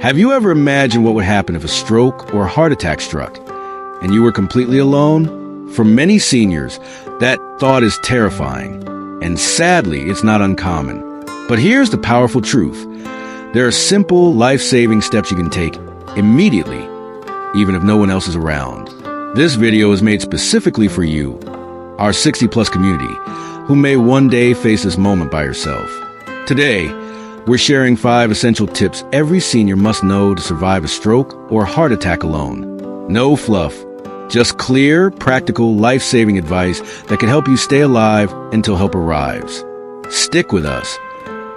Have you ever imagined what would happen if a stroke or a heart attack struck and you were completely alone? For many seniors, that thought is terrifying, and sadly, it's not uncommon. But here's the powerful truth. There are simple, life-saving steps you can take immediately, even if no one else is around. This video is made specifically for you, our 60-plus community, who may one day face this moment by yourself. Today, we're sharing 5 essential tips every senior must know to survive a stroke or heart attack alone. No fluff, just clear, practical, life-saving advice that can help you stay alive until help arrives. Stick with us,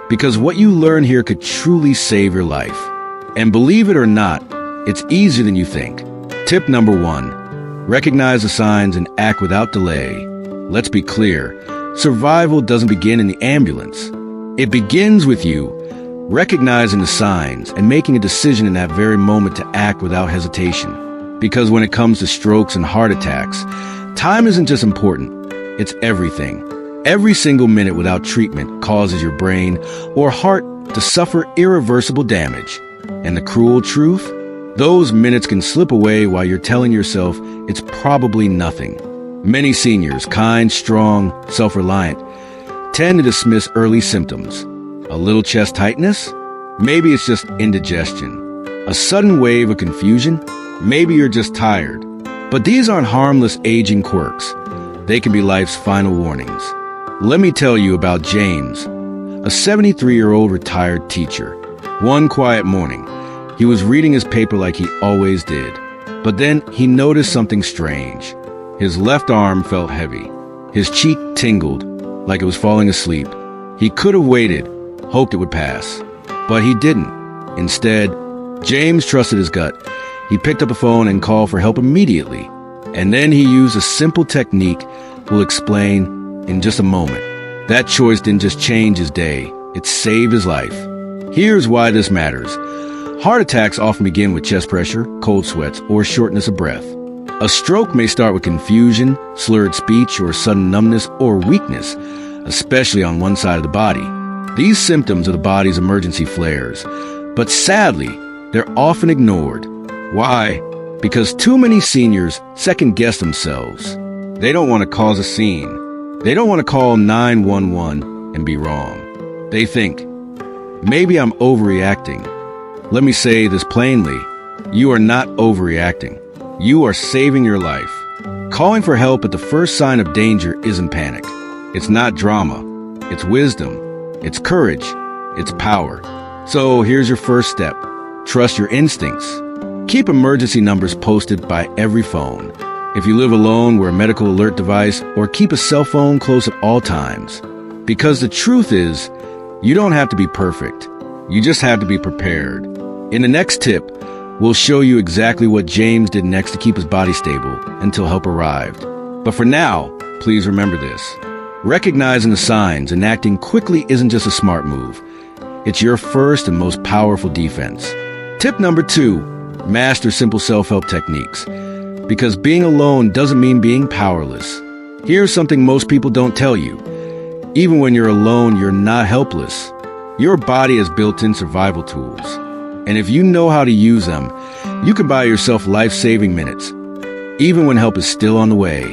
because what you learn here could truly save your life. And believe it or not, it's easier than you think. Tip number 1, recognize the signs and act without delay. Let's be clear, survival doesn't begin in the ambulance. It begins with you recognizing the signs and making a decision in that very moment to act without hesitation. Because when it comes to strokes and heart attacks, time isn't just important, it's everything. Every single minute without treatment causes your brain or heart to suffer irreversible damage. And the cruel truth? Those minutes can slip away while you're telling yourself it's probably nothing. Many seniors, kind, strong, self-reliant, tend to dismiss early symptoms. A little chest tightness? Maybe it's just indigestion. A sudden wave of confusion? Maybe you're just tired. But these aren't harmless aging quirks. They can be life's final warnings. Let me tell you about James, a 73-year-old retired teacher. One quiet morning, he was reading his paper like he always did. But then he noticed something strange. His left arm felt heavy. His cheek tingled like it was falling asleep. He could have waited, hoped it would pass. But he didn't. Instead, James trusted his gut. He picked up the phone and called for help immediately. And then he used a simple technique we'll explain in just a moment. That choice didn't just change his day, it saved his life. Here's why this matters. Heart attacks often begin with chest pressure, cold sweats, or shortness of breath. A stroke may start with confusion, slurred speech, or sudden numbness or weakness, especially on one side of the body. These symptoms are the body's emergency flares, but sadly, they're often ignored. Why? Because too many seniors second-guess themselves. They don't want to cause a scene. They don't want to call 911 and be wrong. They think, maybe I'm overreacting. Let me say this plainly. You are not overreacting. You are saving your life. Calling for help at the first sign of danger isn't panic. It's not drama. It's wisdom. It's courage. It's power. So here's your first step. Trust your instincts. Keep emergency numbers posted by every phone. If you live alone, wear a medical alert device or keep a cell phone close at all times. Because the truth is, you don't have to be perfect. You just have to be prepared. In the next tip, we'll show you exactly what James did next to keep his body stable until help arrived. But for now, please remember this. Recognizing the signs and acting quickly isn't just a smart move. It's your first and most powerful defense. Tip number 2, master simple self-help techniques. Because being alone doesn't mean being powerless. Here's something most people don't tell you. Even when you're alone, you're not helpless. Your body has built-in survival tools. And if you know how to use them, you can buy yourself life-saving minutes, even when help is still on the way.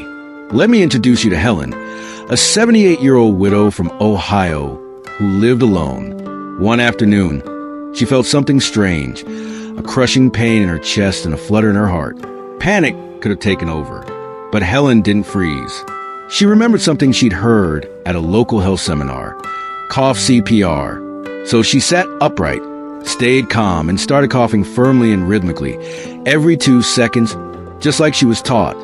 Let me introduce you to Helen, a 78-year-old widow from Ohio who lived alone. One afternoon, she felt something strange, a crushing pain in her chest and a flutter in her heart. Panic could have taken over, but Helen didn't freeze. She remembered something she'd heard at a local health seminar, cough CPR. So she sat upright, stayed calm, and started coughing firmly and rhythmically, every 2 seconds, just like she was taught.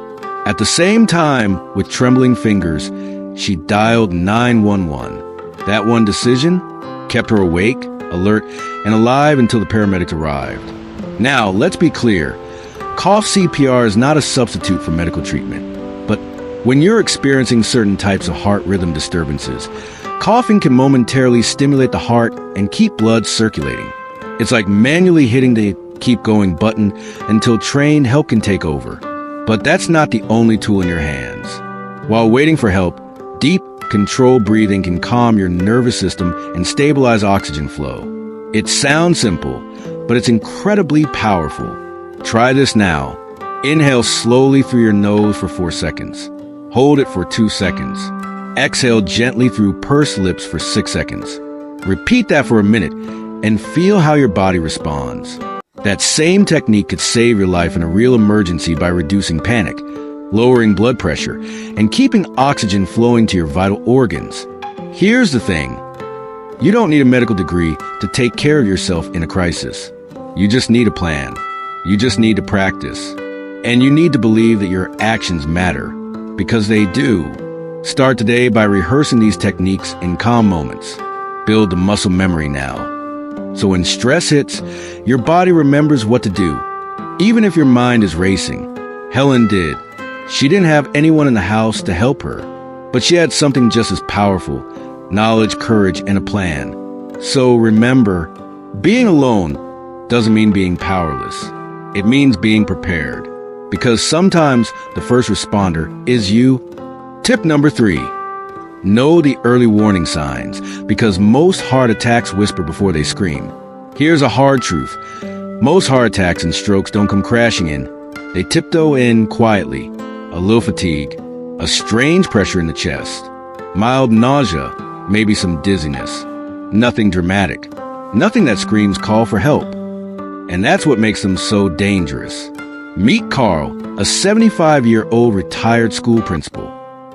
At the same time, with trembling fingers, she dialed 911. That one decision kept her awake, alert, and alive until the paramedics arrived. Now, let's be clear. Cough CPR is not a substitute for medical treatment. But when you're experiencing certain types of heart rhythm disturbances, coughing can momentarily stimulate the heart and keep blood circulating. It's like manually hitting the keep going button until trained help can take over. But that's not the only tool in your hands. While waiting for help, deep, controlled breathing can calm your nervous system and stabilize oxygen flow. It sounds simple, but it's incredibly powerful. Try this now. Inhale slowly through your nose for 4 seconds. Hold it for 2 seconds. Exhale gently through pursed lips for 6 seconds. Repeat that for a minute and feel how your body responds. That same technique could save your life in a real emergency by reducing panic, lowering blood pressure, and keeping oxygen flowing to your vital organs. Here's the thing. You don't need a medical degree to take care of yourself in a crisis. You just need a plan. You just need to practice. And you need to believe that your actions matter, because they do. Start today by rehearsing these techniques in calm moments. Build the muscle memory now. So when stress hits, your body remembers what to do, even if your mind is racing. Helen did. She didn't have anyone in the house to help her, but she had something just as powerful: knowledge, courage, and a plan. So remember, being alone doesn't mean being powerless. It means being prepared, because sometimes the first responder is you. Tip number 3. Know the early warning signs, because most heart attacks whisper before they scream. Here's a hard truth. Most heart attacks and strokes don't come crashing in. They tiptoe in quietly. A little fatigue, a strange pressure in the chest, mild nausea, maybe some dizziness. Nothing dramatic. Nothing that screams call for help. And that's what makes them so dangerous. Meet Carl, a 75-year-old retired school principal.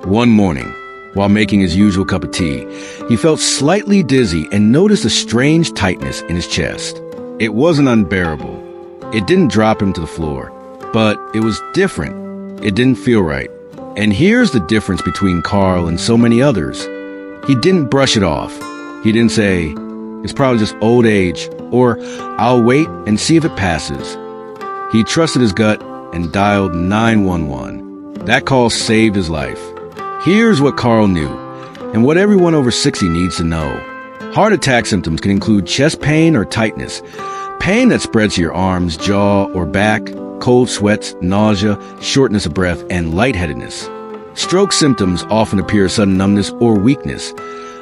One morning, while making his usual cup of tea, he felt slightly dizzy and noticed a strange tightness in his chest. It wasn't unbearable. It didn't drop him to the floor, but it was different. It didn't feel right. And here's the difference between Carl and so many others. He didn't brush it off. He didn't say, "It's probably just old age," or "I'll wait and see if it passes." He trusted his gut and dialed 911. That call saved his life. Here's what Carl knew, and what everyone over 60 needs to know. Heart attack symptoms can include chest pain or tightness, pain that spreads to your arms, jaw, or back, cold sweats, nausea, shortness of breath, and lightheadedness. Stroke symptoms often appear as sudden numbness or weakness,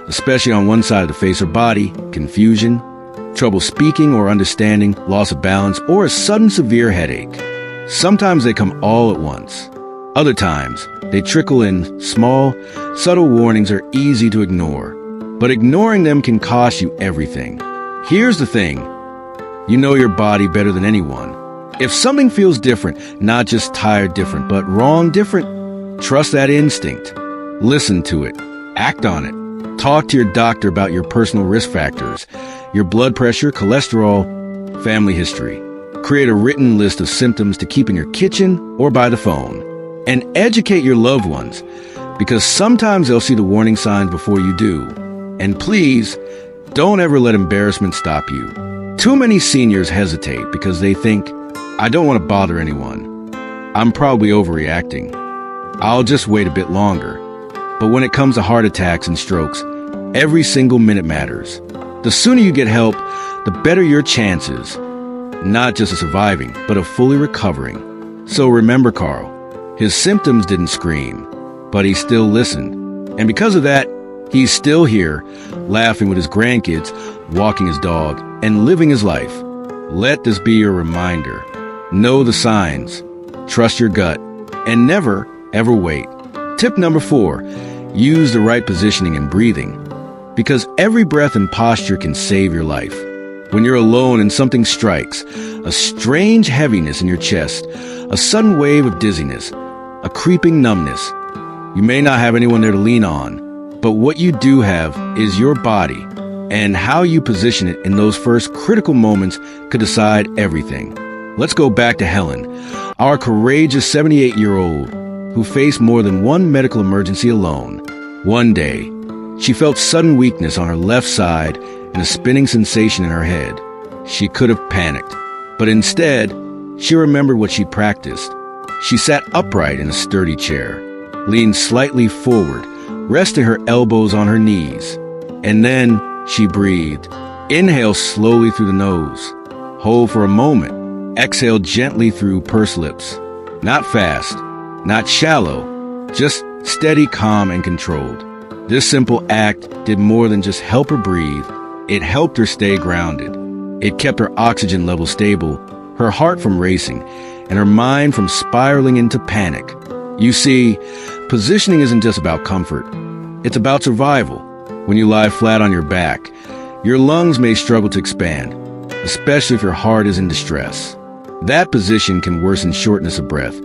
especially on one side of the face or body, confusion, trouble speaking or understanding, loss of balance, or a sudden severe headache. Sometimes they come all at once. Other times, they trickle in. Small, subtle warnings are easy to ignore, but ignoring them can cost you everything. Here's the thing. You know your body better than anyone. If something feels different, not just tired different, but wrong different, trust that instinct. Listen to it. Act on it. Talk to your doctor about your personal risk factors, your blood pressure, cholesterol, family history. Create a written list of symptoms to keep in your kitchen or by the phone. And educate your loved ones, because sometimes they'll see the warning signs before you do. And please, don't ever let embarrassment stop you. Too many seniors hesitate because they think, "I don't want to bother anyone. I'm probably overreacting. I'll just wait a bit longer." But when it comes to heart attacks and strokes, every single minute matters. The sooner you get help, the better your chances, not just of surviving, but of fully recovering. So remember Carl. His symptoms didn't scream, but he still listened. And because of that, he's still here, laughing with his grandkids, walking his dog, and living his life. Let this be your reminder. Know the signs, trust your gut, and never, ever wait. Tip number 4, use the right positioning and breathing, because every breath and posture can save your life. When you're alone and something strikes, a strange heaviness in your chest, a sudden wave of dizziness, a creeping numbness, you may not have anyone there to lean on, but what you do have is your body, and how you position it in those first critical moments could decide everything. Let's go back to Helen, our courageous 78-year-old who faced more than one medical emergency alone. One day, she felt sudden weakness on her left side and a spinning sensation in her head. She could have panicked, but instead, she remembered what she practiced. She sat upright in a sturdy chair, leaned slightly forward, resting her elbows on her knees, and then she breathed. Inhale slowly through the nose. Hold for a moment. Exhale gently through pursed lips. Not fast, not shallow, just steady, calm, and controlled. This simple act did more than just help her breathe. It helped her stay grounded. It kept her oxygen level stable, her heart from racing, and her mind from spiraling into panic. You see, positioning isn't just about comfort. It's about survival. When you lie flat on your back, your lungs may struggle to expand, especially if your heart is in distress. That position can worsen shortness of breath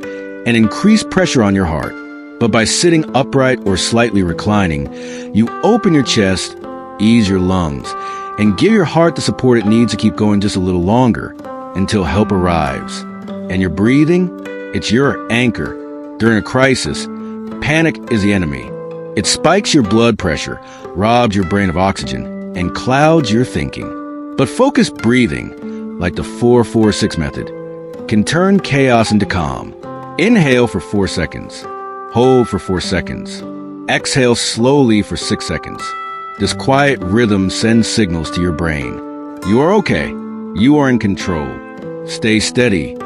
and increase pressure on your heart. But by sitting upright or slightly reclining, you open your chest, ease your lungs, and give your heart the support it needs to keep going just a little longer until help arrives. And your breathing, it's your anchor. During a crisis, panic is the enemy. It spikes your blood pressure, robs your brain of oxygen, and clouds your thinking. But focused breathing, like the 4-4-6 method, can turn chaos into calm. Inhale for 4 seconds. Hold for 4 seconds. Exhale slowly for 6 seconds. This quiet rhythm sends signals to your brain. You are okay. You are in control. Stay steady.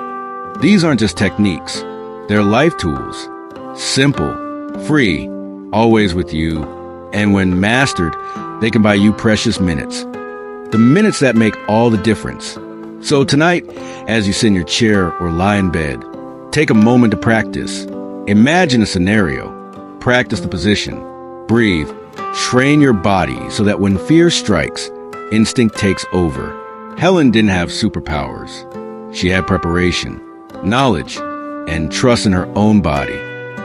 These aren't just techniques. They're life tools. Simple, free, always with you. And when mastered, they can buy you precious minutes. The minutes that make all the difference. So tonight, as you sit in your chair or lie in bed, take a moment to practice. Imagine a scenario. Practice the position. Breathe. Train your body so that when fear strikes, instinct takes over. Helen didn't have superpowers. She had preparation, knowledge, and trust in her own body.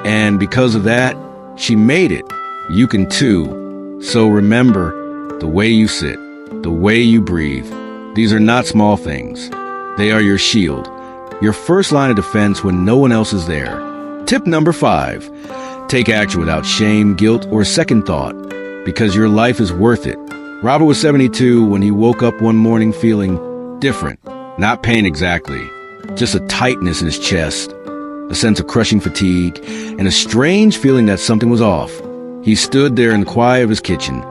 And because of that, she made it. You can too. So remember, the way you sit, the way you breathe, these are not small things. They are your shield, your first line of defense when no one else is there. Tip number 5, take action without shame, guilt, or second thought, because your life is worth it. Robert was 72 when he woke up one morning feeling different. Not pain exactly, just a tightness in his chest, a sense of crushing fatigue, and a strange feeling that something was off. He stood there in the quiet of his kitchen,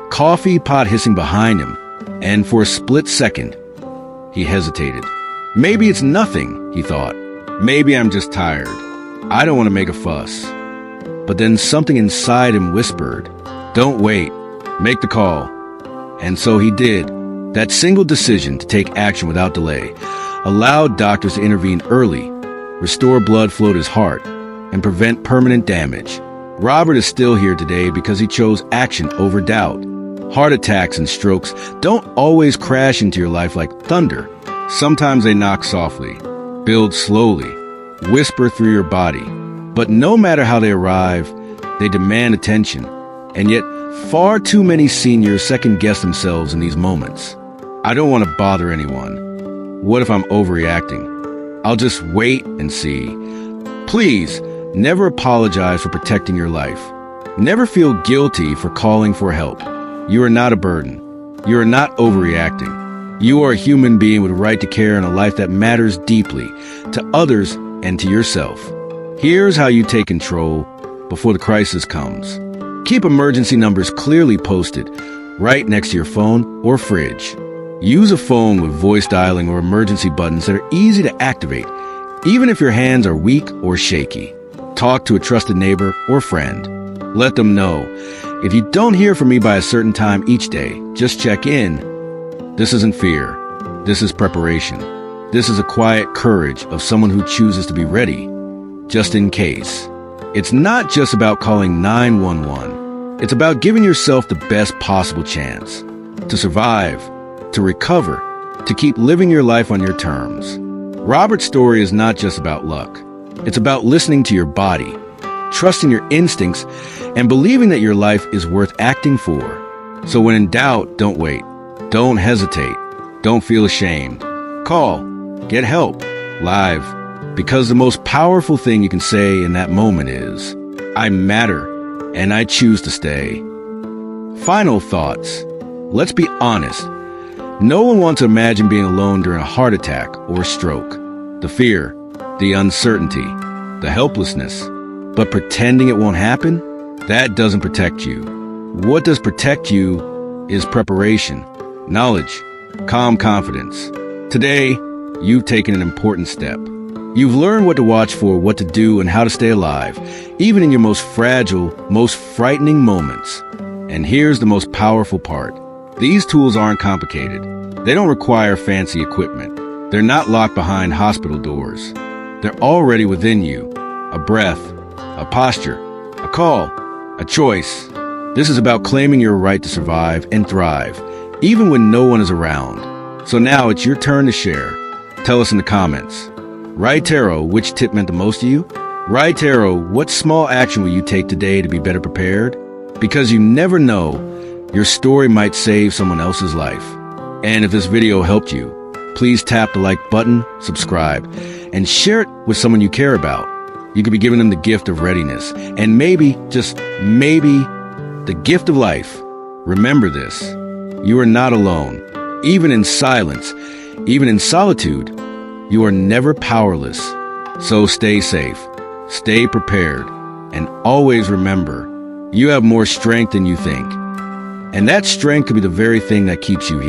coffee pot hissing behind him, and for a split second, he hesitated. Maybe it's nothing, he thought. Maybe I'm just tired. I don't want to make a fuss. But then something inside him whispered, don't wait, make the call. And so he did. That single decision to take action without delay allowed doctors to intervene early, restore blood flow to his heart, and prevent permanent damage. Robert is still here today because he chose action over doubt. Heart attacks and strokes don't always crash into your life like thunder. Sometimes they knock softly, build slowly, whisper through your body. But no matter how they arrive, they demand attention. And yet, far too many seniors second-guess themselves in these moments. I don't want to bother anyone. What if I'm overreacting? I'll just wait and see. Please, never apologize for protecting your life. Never feel guilty for calling for help. You are not a burden. You are not overreacting. You are a human being with a right to care in a life that matters deeply to others and to yourself. Here's how you take control before the crisis comes. Keep emergency numbers clearly posted right next to your phone or fridge. Use a phone with voice dialing or emergency buttons that are easy to activate, even if your hands are weak or shaky. Talk to a trusted neighbor or friend. Let them know, if you don't hear from me by a certain time each day, just check in. This isn't fear. This is preparation. This is a quiet courage of someone who chooses to be ready, just in case. It's not just about calling 911. It's about giving yourself the best possible chance to survive, to recover, to keep living your life on your terms. Robert's story is not just about luck. It's about listening to your body, trusting your instincts, and believing that your life is worth acting for. So when in doubt, don't wait. Don't hesitate. Don't feel ashamed. Call. Get help. Live. Because the most powerful thing you can say in that moment is, I matter, and I choose to stay. Final thoughts. Let's be honest. No one wants to imagine being alone during a heart attack or stroke. The fear, the uncertainty, the helplessness. But pretending it won't happen? That doesn't protect you. What does protect you is preparation, knowledge, calm confidence. Today, you've taken an important step. You've learned what to watch for, what to do, and how to stay alive, even in your most fragile, most frightening moments. And here's the most powerful part. These tools aren't complicated. They don't require fancy equipment. They're not locked behind hospital doors. They're already within you. A breath, a posture, a call, a choice. This is about claiming your right to survive and thrive, even when no one is around. So now it's your turn to share. Tell us in the comments. Write Tarot, which tip meant the most to you? Write Tarot, what small action will you take today to be better prepared? Because you never know, your story might save someone else's life. And if this video helped you, please tap the like button, subscribe, and share it with someone you care about. You could be giving them the gift of readiness, and maybe, just maybe, the gift of life. Remember this, you are not alone. Even in silence, even in solitude, you are never powerless. So stay safe, stay prepared, and always remember, you have more strength than you think. And that strength could be the very thing that keeps you here.